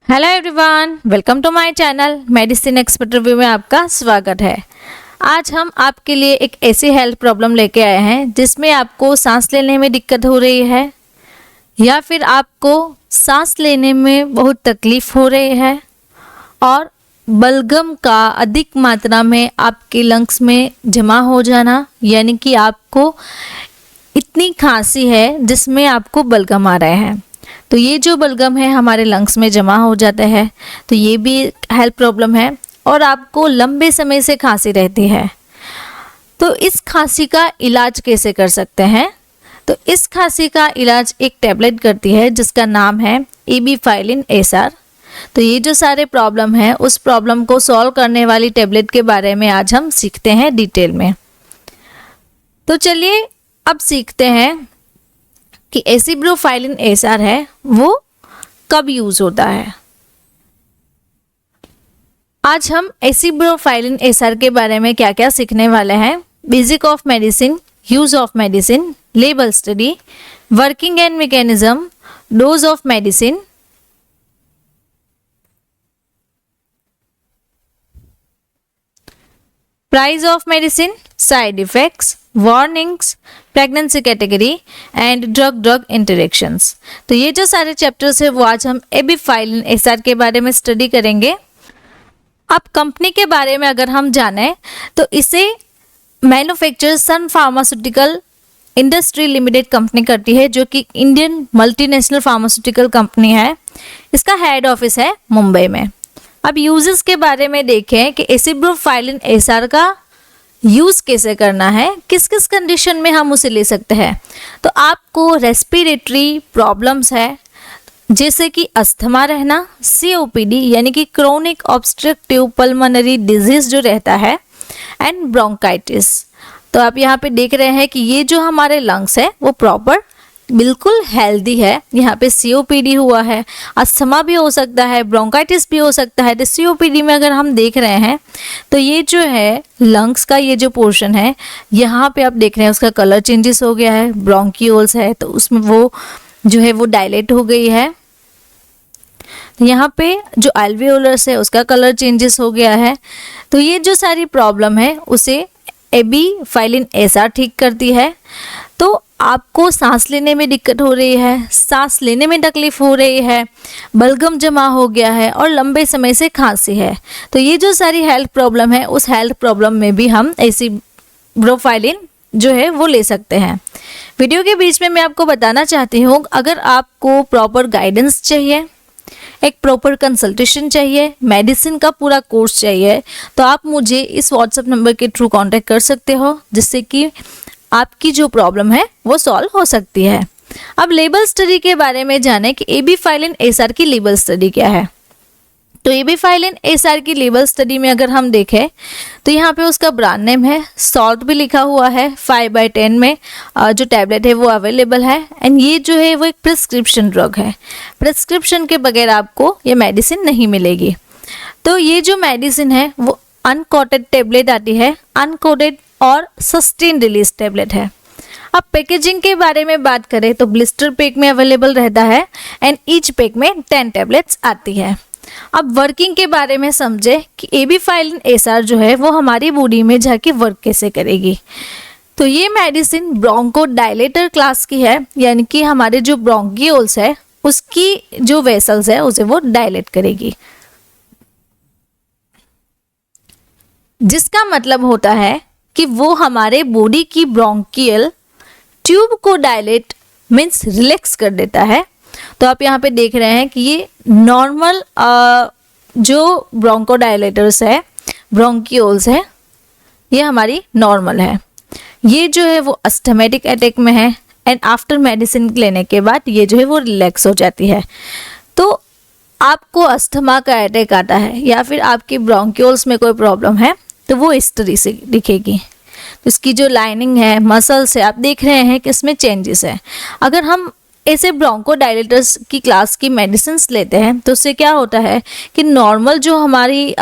Hello everyone, welcome to my channel medicine expert review में आपका स्वागत है। आज हम आपके लिए एक ऐसी हेल्थ प्रॉब्लम लेके आए हैं जिसमें आपको सांस लेने में दिक्कत हो रही है या फिर आपको सांस लेने में बहुत तकलीफ हो रही है और बलगम का अधिक मात्रा में आपके लंग्स में जमा हो जाना, यानी कि आपको इतनी खांसी है जिसमें आपको बलगम आ रहे हैं। तो ये जो बलगम है हमारे लंग्स में जमा हो जाता है, तो ये भी हेल्थ प्रॉब्लम है और आपको लंबे समय से खांसी रहती है। तो इस खांसी का इलाज कैसे कर सकते हैं? तो इस खांसी का इलाज एक टैबलेट करती है जिसका नाम है एबीफाइलिन एसआर। तो ये जो सारे प्रॉब्लम है उस प्रॉब्लम को सॉल्व करने वाली टैबलेट के बारे में आज हम सीखते हैं डिटेल में। तो चलिए अब सीखते हैं कि एसिब्रोफाइलिन एसआर है वो कब यूज होता है। आज हम एसिब्रोफाइलिन एसआर के बारे में क्या क्या सीखने वाले हैं। Basic of medicine, use of medicine, label study, working and mechanism, dose of medicine, price of medicine, side effects, warnings, pregnancy category and drug interactions. तो ये जो सारे चैप्टर्स है वो आज हम एबीफाइलिन एसआर के बारे में स्टडी करेंगे। अब कंपनी के बारे में अगर हम जाने तो इसे मैन्युफैक्चर सन फार्मास्यूटिकल इंडस्ट्री लिमिटेड कंपनी करती है, जो कि इंडियन मल्टीनेशनल फार्मास्यूटिकल कंपनी है। इसका हेड ऑफिस है मुंबई में। अब यूजेस के बारे में देखें कि एसिब्रोफाइलिन एसआर का यूज़ कैसे करना है, किस किस कंडीशन में हम उसे ले सकते हैं। तो आपको रेस्पिरेटरी प्रॉब्लम्स है जैसे कि अस्थमा रहना, सीओपीडी यानी कि क्रोनिक ऑब्स्ट्रक्टिव पल्मोनरी डिजीज जो रहता है, एंड ब्रोंकाइटिस। तो आप यहाँ पे देख रहे हैं कि ये जो हमारे लंग्स है वो प्रॉपर बिल्कुल हेल्दी है। यहाँ पे सीओपीडी हुआ है, अस्थमा भी हो सकता है, ब्रोंकाइटिस भी हो सकता है। तो सीओपीडी में अगर हम देख रहे हैं तो ये जो है लंग्स का ये जो पोर्शन है, यहाँ पे आप देख रहे हैं उसका कलर चेंजेस हो गया है। ब्रोंक्यूल्स है तो उसमें वो जो है वो डायलेट हो गई है। यहाँ पे जो एल्वियोलर्स है उसका कलर चेंजेस हो गया है। तो ये जो सारी प्रॉब्लम है उसे एबीफाइलिन एसआर ठीक करती है। तो आपको सांस लेने में दिक्कत हो रही है, सांस लेने में तकलीफ हो रही है, बलगम जमा हो गया है और लंबे समय से खांसी है, तो ये जो सारी हेल्थ प्रॉब्लम है उस हेल्थ प्रॉब्लम में भी हम एसिब्रोफाइलिन जो है वो ले सकते हैं। वीडियो के बीच में मैं आपको बताना चाहती हूँ, अगर आपको प्रॉपर गाइडेंस चाहिए, एक प्रॉपर कंसल्टेशन चाहिए, मेडिसिन का पूरा कोर्स चाहिए, तो आप मुझे इस व्हाट्सएप नंबर के थ्रू कांटेक्ट कर सकते हो, जिससे कि आपकी जो प्रॉब्लम है वो सॉल्व हो सकती है। अब लेबल स्टडी के बारे में जाने कि एबीफाइलिन एसआर की लेबल स्टडी क्या है। तो एबीफाइलिन एसआर की लेबल स्टडी में अगर हम देखें तो यहाँ पे उसका ब्रांड नेम है, सॉल्ट भी लिखा हुआ है, 5/10 में जो टैबलेट है वो अवेलेबल है। एंड ये जो है वो एक प्रिस्क्रिप्शन ड्रग है, प्रिस्क्रिप्शन के बगैर आपको ये मेडिसिन नहीं मिलेगी। तो ये जो मेडिसिन है वो अनकोटेड टैबलेट आती है, अनकोटेड और सस्टेन रिलीज टैबलेट है। अब पैकेजिंग के बारे में बात करें तो ब्लिस्टर पैक में अवेलेबल रहता है एंड ईच पैक में 10 टैबलेट्स आती है। अब वर्किंग के बारे में समझे कि एबीफाइलिन एसआर जो है वो हमारी बॉडी में जाके वर्क कैसे करेगी। तो ये मेडिसिन ब्रोंकोडायलेटर क्लास की है, यानी कि हमारे जो ब्रोंकियोल्स है उसकी जो वेसल्स है उसे वो डायलेट करेगी, जिसका मतलब होता है कि वो हमारे बॉडी की ब्रोंकियल ट्यूब को डायलेट मीन्स रिलैक्स कर देता है। तो आप यहाँ पे देख रहे हैं कि ये नॉर्मल जो ब्रोंकोडायलेटर्स है, ब्रोंकियोल्स है, ये हमारी नॉर्मल है। ये जो है वो अस्थमेटिक अटैक में है एंड आफ्टर मेडिसिन लेने के बाद ये जो है वो रिलैक्स हो जाती है। तो आपको अस्थमा का अटैक आता है या फिर आपकी ब्रोंकियोल्स में कोई प्रॉब्लम है तो वो इस तरह से दिखेगी। तो इसकी जो लाइनिंग है, मसल्स है, आप देख रहे हैं कि इसमें चेंजेस है। अगर हम ऐसे ब्रोंकोडायलेटर्स की क्लास की मेडिसिन लेते हैं तो उससे क्या होता है कि नॉर्मल जो हमारी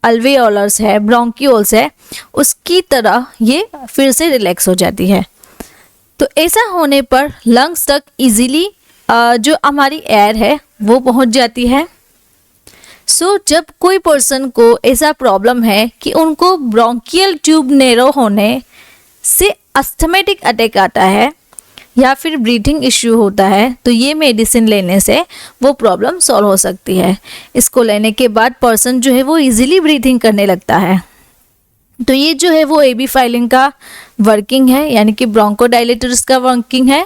अल्वेओलर्स है, ब्रोंकियोल्स है, उसकी तरह ये फिर से रिलैक्स हो जाती है। तो ऐसा होने पर लंग्स तक इजीली जो हमारी एयर है वो पहुंच जाती है। जब कोई पर्सन को ऐसा प्रॉब्लम है कि उनको ब्रोंकियल ट्यूब नैरो होने से अस्थमेटिक अटैक आता है या फिर ब्रीथिंग इश्यू होता है, तो ये मेडिसिन लेने से वो प्रॉब्लम सॉल्व हो सकती है। इसको लेने के बाद पर्सन जो है वो इजीली ब्रीथिंग करने लगता है। तो ये जो है वो एबी फाइलिन का वर्किंग है, यानी कि ब्रोंकोडायलेटर्स का वर्किंग है।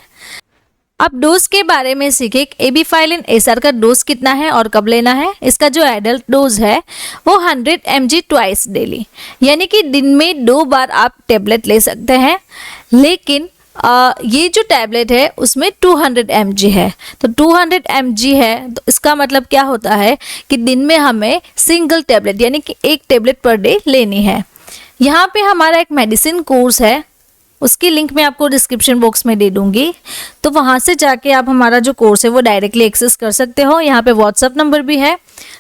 अब डोज के बारे में सीखे। एबी फाइलिन एसआर का डोज कितना है और कब लेना है। इसका जो एडल्ट डोज है वो 100 mg ट्वाइस डेली, यानी कि दिन में 2 बार आप टेबलेट ले सकते हैं। लेकिन ये जो टैबलेट है उसमें 200 mg है, तो 200 mg है तो इसका मतलब क्या होता है कि दिन में हमें सिंगल टैबलेट यानी कि 1 टैबलेट पर डे लेनी है। यहाँ पे हमारा एक मेडिसिन कोर्स है, उसकी लिंक मैं आपको डिस्क्रिप्शन बॉक्स में दे दूंगी, तो वहाँ से जाके आप हमारा जो कोर्स है वो डायरेक्टली एक्सेस कर सकते हो। यहाँ पे व्हाट्सअप नंबर भी है,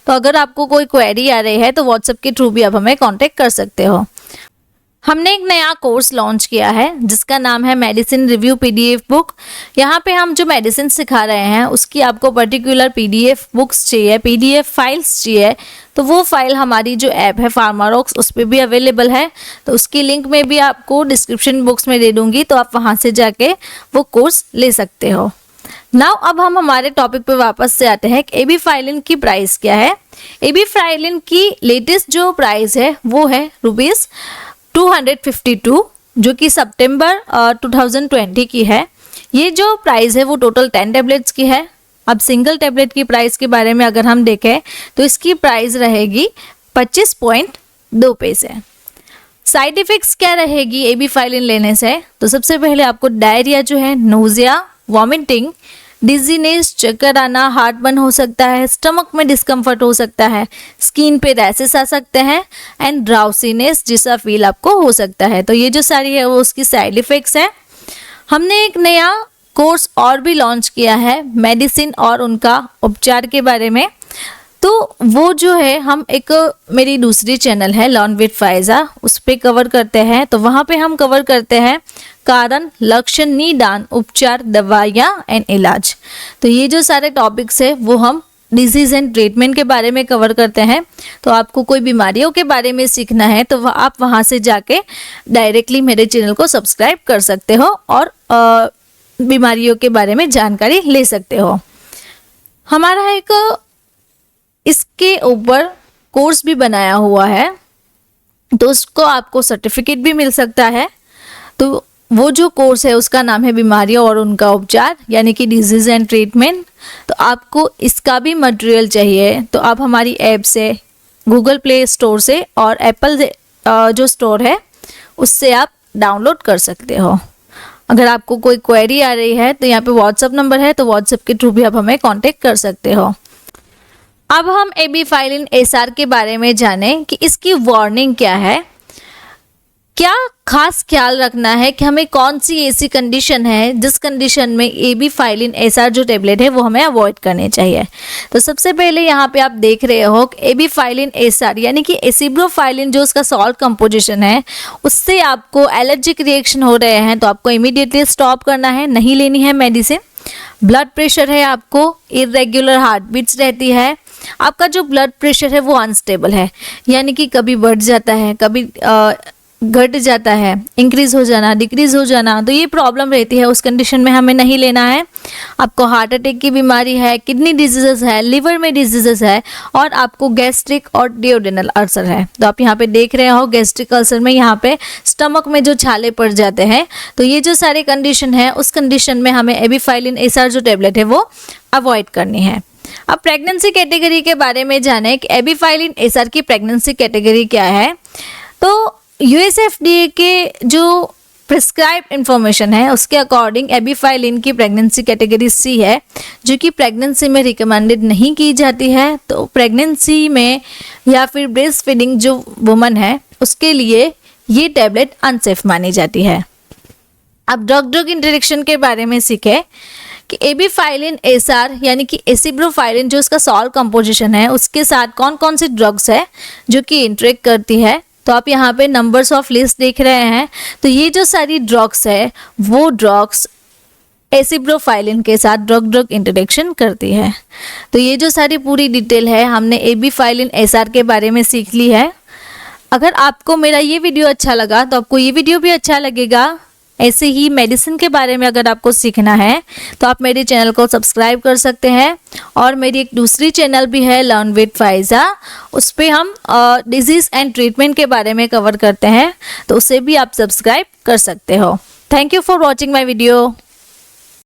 तो अगर आपको कोई क्वेरी आ रही है तो व्हाट्सअप के थ्रू भी आप हमें कांटेक्ट कर सकते हो। हमने एक नया कोर्स लॉन्च किया है जिसका नाम है मेडिसिन रिव्यू पीडीएफ बुक। यहाँ पे हम जो मेडिसिन सिखा रहे हैं उसकी आपको पर्टिकुलर पीडीएफ बुक्स चाहिए, पीडीएफ फाइल्स चाहिए, तो वो फाइल हमारी जो ऐप है फार्मारॉक्स उस पर भी अवेलेबल है, तो उसकी लिंक में भी आपको डिस्क्रिप्शन बॉक्स में दे दूंगी, तो आप वहाँ से जाके वो कोर्स ले सकते हो। नाउ अब हम हमारे टॉपिक पे वापस से आते हैं कि एबी फाइलिन की प्राइस क्या है। एबी फाइलिन की लेटेस्ट जो प्राइस है वो है ₹252, जो कि सितंबर 2020 की है। ये जो प्राइस है वो टोटल 10 टैबलेट्स की है। अब सिंगल टैबलेट की प्राइस के बारे में अगर हम देखें तो इसकी प्राइस रहेगी 25.2 पैसे। साइड इफेक्ट्स क्या रहेगी एबी फाइलिन लेने से, तो सबसे पहले आपको डायरिया जो है, नोजिया, वॉमिटिंग, डिजीनेस, चक्कर आना, हार्ट बर्न हो सकता है, स्टमक में डिस्कम्फर्ट हो सकता है, स्किन पे रैसेस आ सकते हैं एंड ड्राउसीनेस जैसा फील आपको हो सकता है। तो ये जो सारी है वो उसकी साइड इफेक्ट्स है। हमने एक नया कोर्स और भी लॉन्च किया है मेडिसिन और उनका उपचार के बारे में, तो वो जो है हम एक मेरी दूसरी चैनल है लर्न विद फायजा, उस पर कवर करते हैं। तो वहाँ पे हम कवर करते हैं कारण, लक्षण, निदान, उपचार, दवाइयाँ एंड इलाज। तो ये जो सारे टॉपिक्स है वो हम डिजीज़ एंड ट्रीटमेंट के बारे में कवर करते हैं। तो आपको कोई बीमारियों के बारे में सीखना है तो आप वहाँ से जाके डायरेक्टली मेरे चैनल को सब्सक्राइब कर सकते हो और बीमारियों के बारे में जानकारी ले सकते हो। हमारा एक इसके ऊपर कोर्स भी बनाया हुआ है, तो उसको आपको सर्टिफिकेट भी मिल सकता है। तो वो जो कोर्स है उसका नाम है बीमारियों और उनका उपचार, यानी कि डिजीज़ एंड ट्रीटमेंट। तो आपको इसका भी मटेरियल चाहिए तो आप हमारी ऐप से, गूगल प्ले स्टोर से और एप्पल जो स्टोर है उससे आप डाउनलोड कर सकते हो। अगर आपको कोई क्वेरी आ रही है तो यहाँ पे व्हाट्सअप नंबर है, तो व्हाट्सअप के थ्रू भी आप हमें कांटेक्ट कर सकते हो। अब हम एबी फाइलिन एसआर के बारे में जानें कि इसकी वार्निंग क्या है, क्या खास ख्याल रखना है कि हमें कौन सी ऐसी कंडीशन है जिस कंडीशन में एबी फाइलिन एसआर जो टेबलेट है वो हमें अवॉइड करने चाहिए। तो सबसे पहले यहाँ पे आप देख रहे हो कि एबी फाइलिन एसआर यानी कि एसिब्रोफाइलिन जो उसका सॉल्ट कंपोजिशन है उससे आपको एलर्जिक रिएक्शन हो रहे हैं, तो आपको इमीडिएटली स्टॉप करना है, नहीं लेनी है मेडिसिन। ब्लड प्रेशर है, आपको इरेगुलर हार्ट बीट्स रहती है, आपका जो ब्लड प्रेशर है वो अनस्टेबल है, यानी कि कभी बढ़ जाता है, कभी घट जाता है, इंक्रीज हो जाना, डिक्रीज हो जाना, तो ये प्रॉब्लम रहती है। उस कंडीशन में हमें नहीं लेना है। आपको हार्ट अटैक की बीमारी है, किडनी डिजीजेस है, लिवर में डिजीजेस है और आपको गैस्ट्रिक और डिओडेनल अल्सर है। तो आप यहाँ पे देख रहे हो गैस्ट्रिक अल्सर में यहाँ पे स्टमक में जो छाले पड़ जाते हैं, तो ये जो सारी कंडीशन है उस कंडीशन में हमें एबी फाइलिन एसआर जो टेबलेट है वो अवॉइड करनी है। अब प्रेगनेंसी कैटेगरी के बारे में जाने कि एबी फाइलिन एसआर की प्रेगनेंसी कैटेगरी क्या है। तो यूएसएफडीए के जो प्रिस्क्राइब इंफॉर्मेशन है उसके अकॉर्डिंग एबी फाइलिन की प्रेगनेंसी कैटेगरी सी है, जो कि प्रेगनेंसी में रिकमेंडेड नहीं की जाती है। तो प्रेगनेंसी में या फिर ब्रेस्ट फीडिंग जो वुमन है उसके लिए ये टैबलेट अनसेफ मानी जाती है। अब ड्रग इंटरेक्शन के बारे में सीखे कि एबी फाइलिन एसआर यानी कि एसिब्रोफाइलिन जो इसका सॉल्ट कंपोजिशन है उसके साथ कौन कौन सी ड्रग्स है जो कि इंटरेक्ट करती है। तो आप यहाँ पे नंबर्स ऑफ लिस्ट देख रहे हैं। तो ये जो सारी ड्रग्स है वो ड्रग्स एसिप्रोफाइलिन के साथ ड्रग ड्रग इंटरेक्शन करती है। तो ये जो सारी पूरी डिटेल है हमने एबीफाइलिन एसआर के बारे में सीख ली है। अगर आपको मेरा ये वीडियो अच्छा लगा तो आपको ये वीडियो भी अच्छा लगेगा। ऐसे ही मेडिसिन के बारे में अगर आपको सीखना है तो आप मेरे चैनल को सब्सक्राइब कर सकते हैं। और मेरी एक दूसरी चैनल भी है लर्न विद फाइजा, उस पर हम डिजीज़ एंड ट्रीटमेंट के बारे में कवर करते हैं, तो उसे भी आप सब्सक्राइब कर सकते हो। Thank you for watching my video.